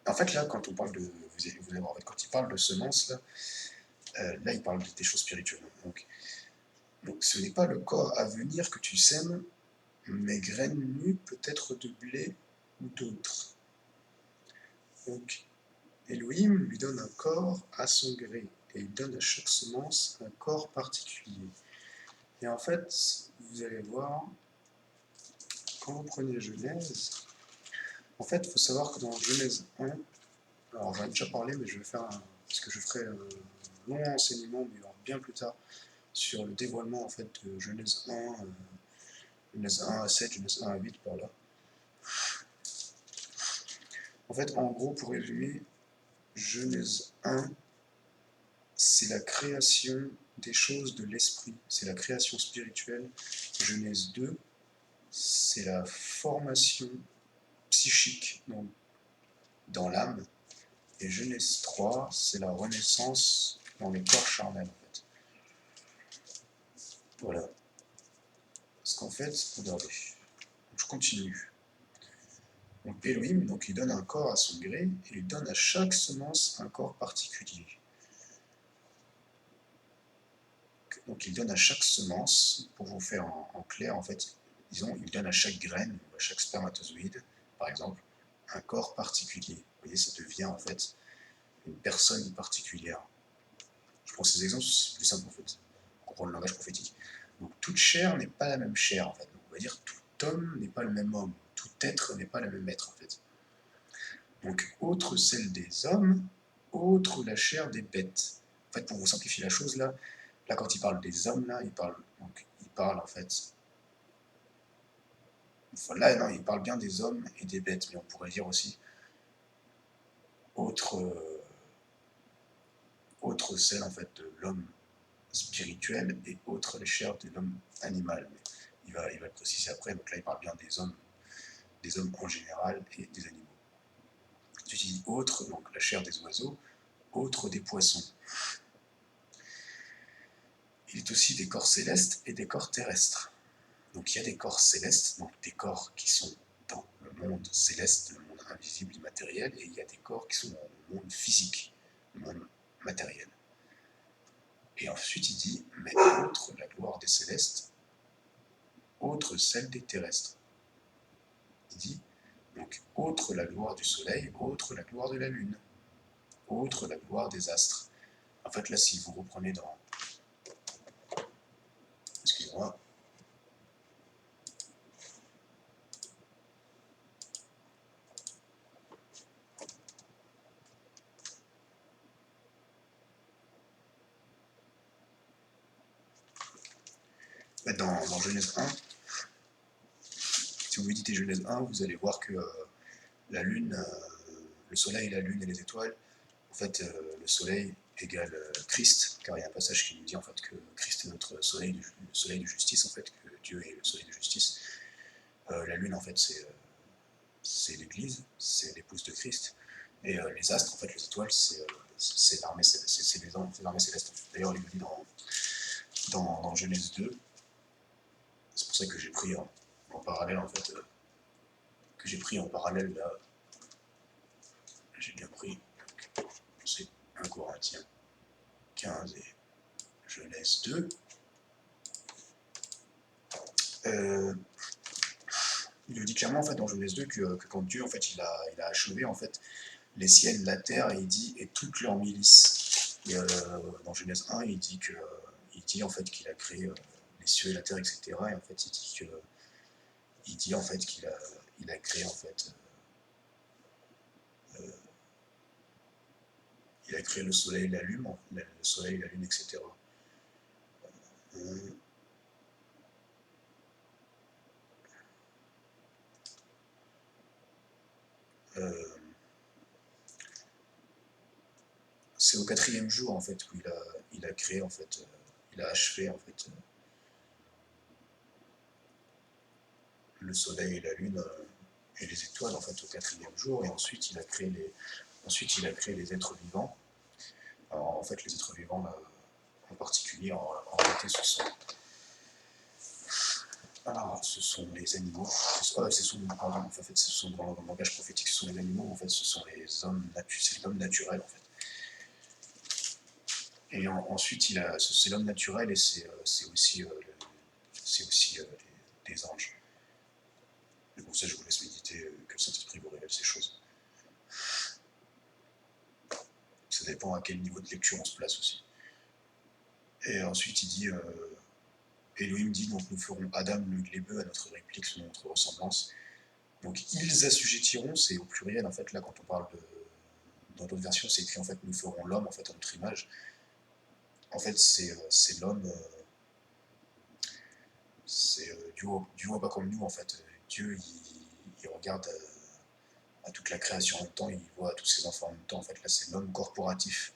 en fait, là, quand on parle de. Vous allez voir, en fait, quand il parle de semences, là, il parle des choses spirituelles. Donc, Donc ce n'est pas le corps à venir que tu sèmes, mais graines nues peut-être de blé ou d'autres. Donc Elohim lui donne un corps à son gré, et il donne à chaque semence un corps particulier. Et en fait, vous allez voir, quand vous prenez Genèse, en fait, il faut savoir que dans Genèse 1, alors j'en ai déjà parlé, mais je vais faire parce que je ferai un long enseignement, mais bien plus tard, sur le dévoilement en fait de Genèse 1, Genèse 1 à 7, Genèse 1 à 8 par là. En fait, en gros, pour résumer, Genèse 1, c'est la création des choses de l'esprit, c'est la création spirituelle. Genèse 2, c'est la formation psychique dans l'âme. Et Genèse 3, c'est la renaissance dans les corps charnels, en fait. Voilà. Parce qu'en fait, regardez, je continue. Donc Elohim, donc, il donne un corps à son gré, et il donne à chaque semence un corps particulier. Donc il donne à chaque semence, pour vous faire en clair, en fait, disons, il donne à chaque graine, ou à chaque spermatozoïde, par exemple, un corps particulier. Vous voyez, ça devient en fait une personne particulière. Je prends ces exemples, c'est plus simple en fait, pour comprendre le langage prophétique. Donc toute chair n'est pas la même chair en fait. Donc, on va dire tout homme n'est pas le même homme, tout être n'est pas le même être en fait. Donc autre celle des hommes, autre la chair des bêtes. En fait, pour vous simplifier la chose là quand il parle des hommes là, il parle en fait. Là, non, il parle bien des hommes et des bêtes, mais on pourrait dire aussi autre celle en fait de l'homme spirituel et autre les chairs de l'homme animal. Mais il va le préciser après, donc là il parle bien des hommes en général et des animaux. Tu dis autre, donc la chair des oiseaux, autre des poissons. Il est aussi des corps célestes et des corps terrestres. Donc il y a des corps célestes, donc des corps qui sont dans le monde céleste, le monde invisible, immatériel, et il y a des corps qui sont dans le monde physique, le monde matériel. Et ensuite il dit, mais autre la gloire des célestes, autre celle des terrestres. Il dit, donc autre la gloire du soleil, autre la gloire de la lune, autre la gloire des astres. En fait là, si vous reprenez dans... Excusez-moi. Dans Genèse 1, si vous méditez Genèse 1, vous allez voir que la lune, le soleil, la lune et les étoiles, en fait, le soleil égale Christ, car il y a un passage qui nous dit en fait que Christ est notre soleil de justice, en fait, que Dieu est le soleil de justice. La lune, en fait, c'est l'Église, c'est l'épouse de Christ, et les astres, en fait, les étoiles, c'est l'armée céleste. D'ailleurs, il le dit dans Genèse 2, c'est pour ça que j'ai pris en parallèle, en fait, là, j'ai bien pris, c'est 1 Corinthiens 15 et Genèse 2. Il le dit clairement en fait dans Genèse 2 que quand Dieu en fait il a achevé en fait les ciels, la terre, et il dit et toute leur milice. Et dans Genèse 1, il dit en fait qu'il a créé les cieux et la terre, etc. Et en fait il dit en fait qu'il a créé en fait il a créé le soleil, la lune, etc. C'est au 4e jour en fait où il a créé en fait, il a achevé en fait le soleil et la lune et les étoiles en fait au 4e jour, et ensuite il a créé les êtres vivants. Alors, en fait, les êtres vivants là, en particulier, en réalité, ce sont les animaux. En fait, ce sont dans le langage prophétique, ce sont les animaux. En fait, ce sont les hommes, c'est l'homme naturel en fait. Et ensuite, c'est l'homme naturel et c'est aussi, des anges. Et pour ça, je vous laisse méditer que le Saint-Esprit vous révèle ces choses. Ça dépend à quel niveau de lecture on se place aussi. Et ensuite, il dit, Elohim dit, donc nous ferons Adam le glébeux à notre réplique selon notre ressemblance. Donc ils assujettiront, c'est au pluriel en fait, là quand on parle de... Dans d'autres versions, c'est écrit en fait, nous ferons l'homme en fait à notre image. En fait, c'est l'homme, Dieu voit pas comme nous en fait. Dieu, il regarde à toute la création en même temps, il voit tous ses enfants en même temps. En fait, là, c'est l'homme corporatif.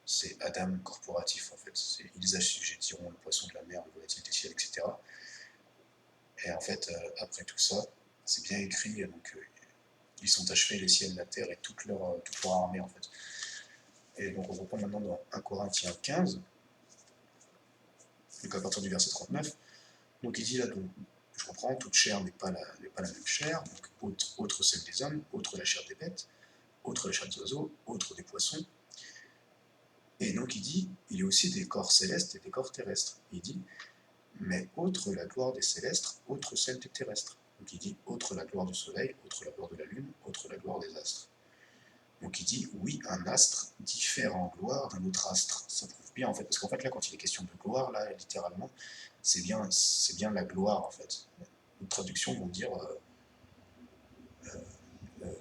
C'est Adam corporatif, en fait. Ils assujettiront le poisson de la mer, le volatile des ciels, etc. Et en fait, après tout ça, c'est bien écrit, donc ils sont achevés les ciels, la terre et toute leur armée, en fait. Et donc on reprend maintenant dans 1 Corinthiens 15, donc à partir du verset 39. Donc il dit là, donc, je reprends, toute chair n'est pas la même chair, donc autre celle des hommes, autre la chair des bêtes, autre la chair des oiseaux, autre des poissons. Et donc il dit, il y a aussi des corps célestes et des corps terrestres. Il dit, mais autre la gloire des célestes, autre celle des terrestres. Donc il dit, autre la gloire du soleil, autre la gloire de la lune, autre la gloire des astres. Donc il dit, oui, un astre diffère en gloire d'un autre astre. Ça prouve bien, en fait, parce qu'en fait, là, quand il est question de gloire, là, littéralement, c'est bien la gloire, en fait. Les traductions vont dire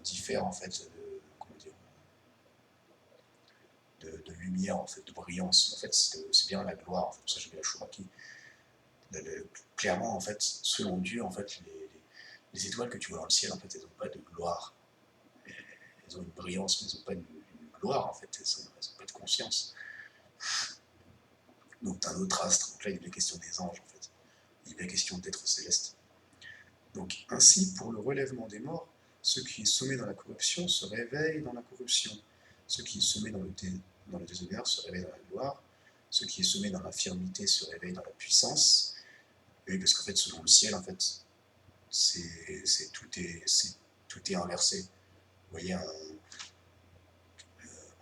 diffère, en fait, comment dire, de lumière, en fait, de brillance. En fait, c'est bien la gloire. En fait, pour ça, j'ai mis la Chouraki. Clairement, en fait, selon Dieu, en fait, les étoiles que tu vois dans le ciel, en fait, elles n'ont pas de gloire. Elles ont une brillance, mais elles n'ont pas une gloire, en fait. Elles n'ont pas de conscience. Donc, t'as un autre astre. Donc là, il est bien question des anges, en fait. Il est bien question d'êtres célestes. Donc, ainsi, pour le relèvement des morts, ce qui est semé dans la corruption se réveille dans la corruption. Ce qui est semé dans le déshonneur se réveille dans la gloire. Ce qui est semé dans l'infirmité se réveille dans la puissance. Oui, parce qu'en fait, selon le ciel, en fait, tout est inversé. Vous voyez,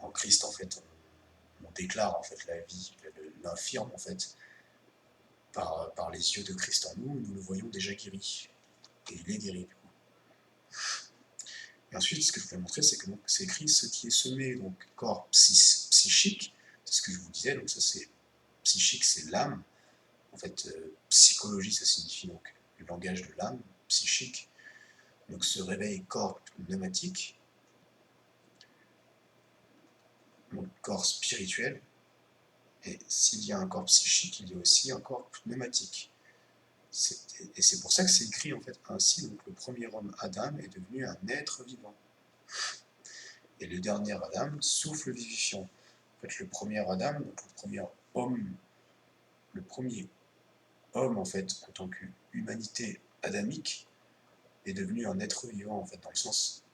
en Christ, en fait, on déclare en fait la vie, l'infirme, en fait, par les yeux de Christ en nous, nous le voyons déjà guéri. Et il est guéri, du coup. Et ensuite, ce que je voulais montrer, c'est que c'est écrit ce qui est semé, donc corps psychique, c'est ce que je vous disais, donc ça c'est psychique, c'est l'âme. En fait, psychologie, ça signifie donc le langage de l'âme, psychique. Donc ce réveil corps pneumatique, donc corps spirituel. Et s'il y a un corps psychique, il y a aussi un corps pneumatique. Et c'est pour ça que c'est écrit en fait ainsi, donc le premier homme Adam est devenu un être vivant. Et le dernier Adam, souffle vivifiant. En fait, le premier Adam, donc le premier homme en fait, en tant qu'humanité adamique, est devenu un être vivant en fait, dans le sens,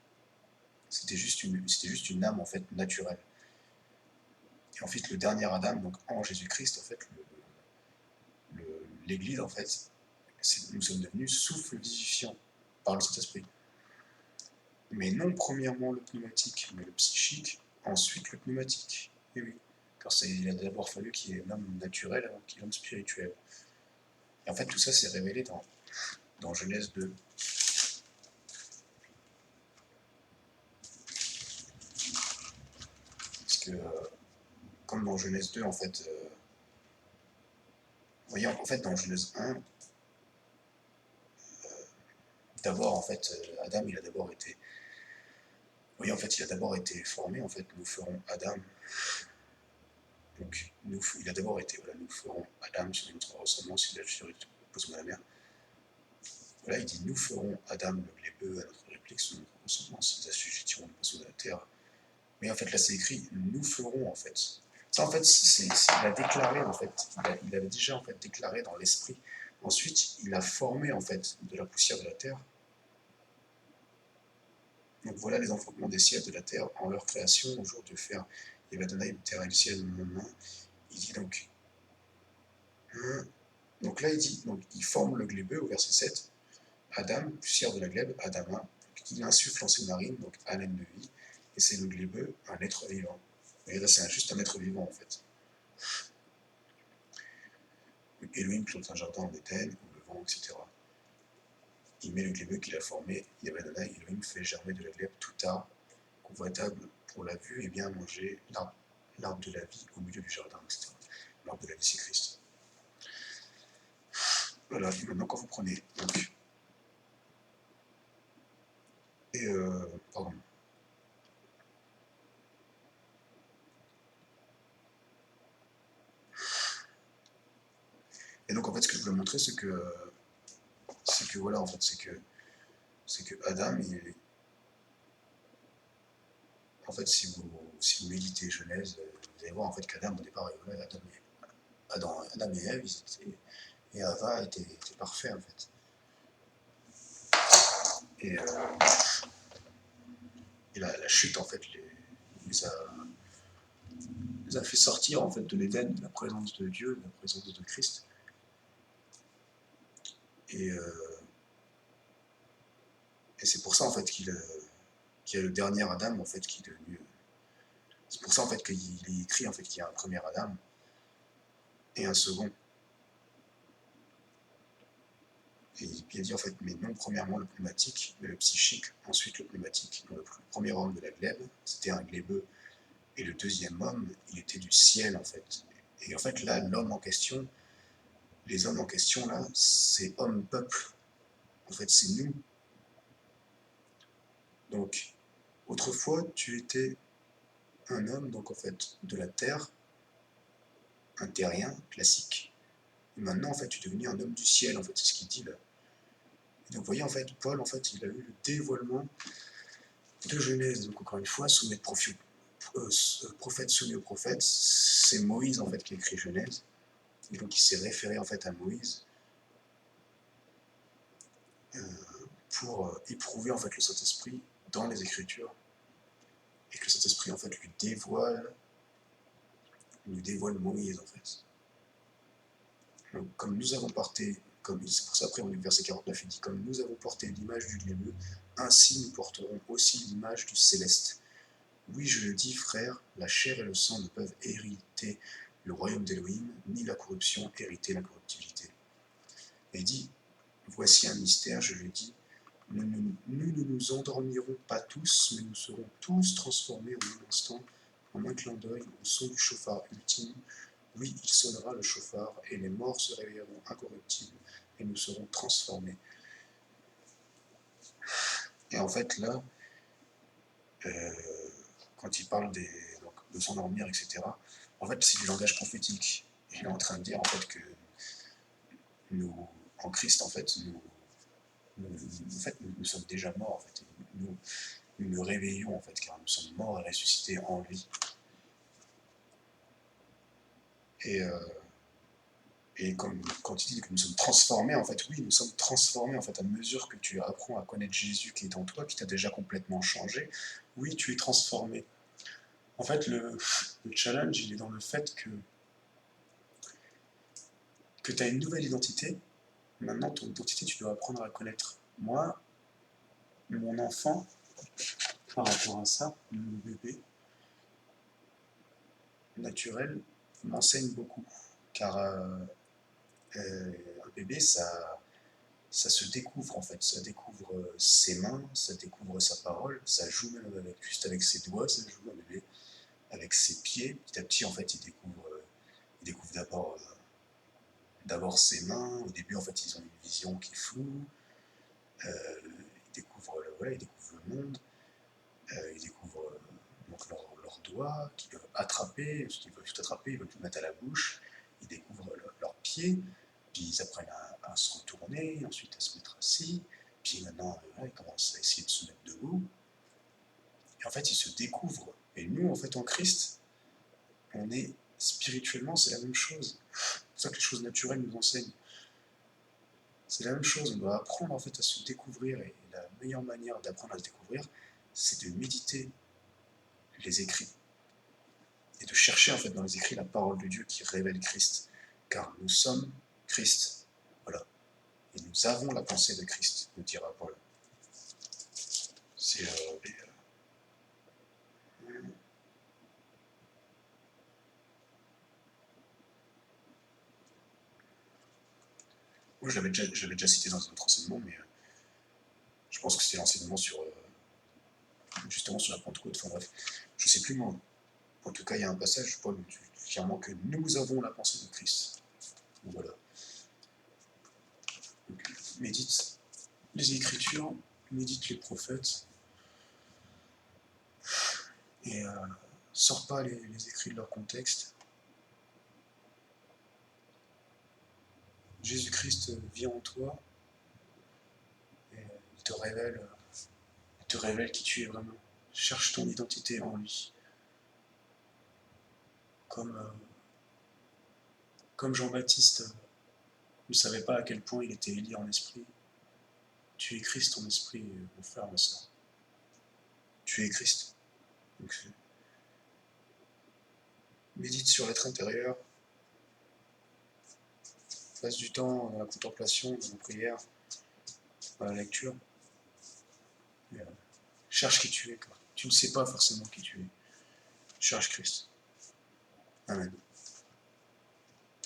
c'était juste une âme en fait naturelle. Et ensuite, le dernier Adam, donc en Jésus-Christ, en fait, l'Église, en fait, nous sommes devenus souffle vivifiant par le Saint-Esprit. Mais non premièrement le pneumatique, mais le psychique, ensuite le pneumatique. Et oui, car il a d'abord fallu qu'il y ait l'homme naturel avant qu'il y ait l'homme spirituel. Et en fait, tout ça s'est révélé dans Genèse 2. Parce que, comme dans Genèse 2, en fait, vous voyez, en fait, dans Genèse 1, d'abord, en fait, Adam, il a d'abord été... Vous voyez, en fait, il a d'abord été formé, en fait, nous ferons Adam. Donc, il a d'abord été, voilà, nous ferons Adam sur notre ressemblance, il a sur le poisson de la mer. Voilà, il dit, nous ferons Adam le glébeux à notre réplique sur notre ressemblance, ils assujettiront le poisson de la terre. Mais en fait, là, c'est écrit, nous ferons, en fait. Ça, en fait, il a déclaré, en fait, il avait déjà, en fait, déclaré dans l'esprit. Ensuite, il a formé, en fait, de la poussière de la terre. Donc voilà les enfantements des ciels de la terre en leur création, au jour de faire et Adonai, le terre et le ciel de mon main. Il dit donc là il dit, donc il forme le glébeux au verset 7, Adam, poussière de la glèbe, Adama, il insuffle en ses narines, donc haleine de vie, et c'est le glébeux, un être vivant. Et là c'est juste un être vivant en fait. Elohim plante un jardin en Éden, où le vent, etc. Il met le glébeux qu'il a formé, Yahvé Adonai, Elohim fait germer de la glèbe tout arbre, convoitable pour la vue et bien à manger, l'arbre de la vie au milieu du jardin, etc. L'arbre de la vie, c'est Christ. Voilà, et maintenant quand vous prenez, donc, pardon. Et donc en fait, ce que je voulais montrer, c'est que voilà, en fait, c'est que Adam, en fait, si vous méditez Genèse, vous allez voir en fait qu'Adam, au départ, Adam et Ève, et Ava étaient parfaits, en fait. Et, la chute, en fait, les a fait sortir, en fait, de l'Éden, de la présence de Dieu, de la présence de Christ. Et c'est pour ça, en fait, qu'il y a le dernier Adam, en fait, qui est devenu... C'est pour ça, en fait, qu'il est écrit, en fait, qu'il y a un premier Adam et un second. Et il a dit, en fait, mais non, premièrement, le pneumatique, mais le psychique, ensuite le pneumatique. Donc, le premier homme de la glèbe, c'était un glébeux. Et le deuxième homme, il était du ciel, en fait. Et en fait, là, l'homme en question, les hommes en question, là, c'est homme-peuple. En fait, c'est nous. Donc, autrefois, tu étais un homme, donc en fait, de la terre, un terrien classique. Et maintenant, en fait, tu es devenu un homme du ciel, en fait, c'est ce qu'il dit là. Et donc, vous voyez, en fait, Paul, en fait, il a eu le dévoilement de Genèse. Donc, encore une fois, prophète soumis au prophète, c'est Moïse, en fait, qui a écrit Genèse. Et donc, il s'est référé, en fait, à Moïse pour éprouver, en fait, le Saint-Esprit dans les Écritures. Et que le Saint-Esprit, en fait, lui dévoile Moïse, en fait. Donc, comme nous avons porté, c'est pour ça après, on est verset 49, il dit, comme nous avons porté l'image du glébeux, ainsi nous porterons aussi l'image du céleste. Oui, je le dis, frère, la chair et le sang ne peuvent hériter le royaume d'Élohim, ni la corruption hériter l'incorruptibilité. Et il dit, voici un mystère, je le dis, nous ne nous endormirons pas tous, mais nous serons tous transformés en un instant, en un clin d'œil, au son du chauffard ultime. Oui, il sonnera le chauffard, et les morts se réveilleront incorruptibles, et nous serons transformés. Et en fait, là, quand il parle de s'endormir, etc., en fait, c'est du langage prophétique. Il est en train de dire, en fait, que nous, en Christ, en fait, nous sommes déjà morts, en fait. Nous nous réveillons, en fait, car nous sommes morts et ressuscités en lui. Et quand il dit que nous sommes transformés, en fait, oui, nous sommes transformés, en fait, à mesure que tu apprends à connaître Jésus qui est en toi, qui t'a déjà complètement changé, oui, tu es transformé. En fait, le challenge, il est dans le fait que tu as une nouvelle identité. Maintenant, ton identité, tu dois apprendre à la connaître. Moi, mon enfant, par rapport à ça, mon bébé naturel, m'enseigne beaucoup. Car un bébé, ça se découvre en fait, ça découvre ses mains, ça découvre sa parole, ça joue même juste avec ses doigts, ça joue un bébé, avec ses pieds. Petit à petit, en fait, il découvre d'abord ses mains. Au début, en fait, ils ont une vision qui est floue. Ils découvrent, voilà, ils découvrent le monde. Ils découvrent donc leurs doigts qu'ils peuvent attraper. Ensuite, ils peuvent tout attraper, ils peuvent tout mettre à la bouche. Ils découvrent leurs pieds. Puis ils apprennent à se retourner, ensuite à se mettre assis. Puis maintenant, ils commencent à essayer de se mettre debout. Et en fait, ils se découvrent. Et nous, en fait, en Christ, on est spirituellement, c'est la même chose. C'est pour ça que les choses naturelles nous enseignent. C'est la même chose, on doit apprendre en fait à se découvrir. Et la meilleure manière d'apprendre à se découvrir, c'est de méditer les écrits. Et de chercher en fait dans les écrits la parole de Dieu qui révèle Christ. Car nous sommes Christ. Voilà. Et nous avons la pensée de Christ, nous dira Paul. C'est Moi, j'avais déjà cité dans un autre enseignement, mais je pense que c'était l'enseignement sur justement sur la Pentecôte. Enfin bref, je sais plus moi. En tout cas, il y a un passage, Paul nous dit clairement que nous avons la pensée de Christ. Donc, voilà. Donc, médite les Écritures, médite les prophètes, et sors pas les écrits de leur contexte. Jésus-Christ vit en toi, et il te révèle qui tu es vraiment. Cherche ton identité en lui. Comme Jean-Baptiste ne savait pas à quel point il était Élie en esprit, tu es Christ en esprit, mon frère, ma soeur. Tu es Christ. Donc, médite sur l'être intérieur, passe du temps dans la contemplation, dans la prière, dans la lecture. Et, cherche qui tu es, quoi. Tu ne sais pas forcément qui tu es. Cherche Christ. Amen.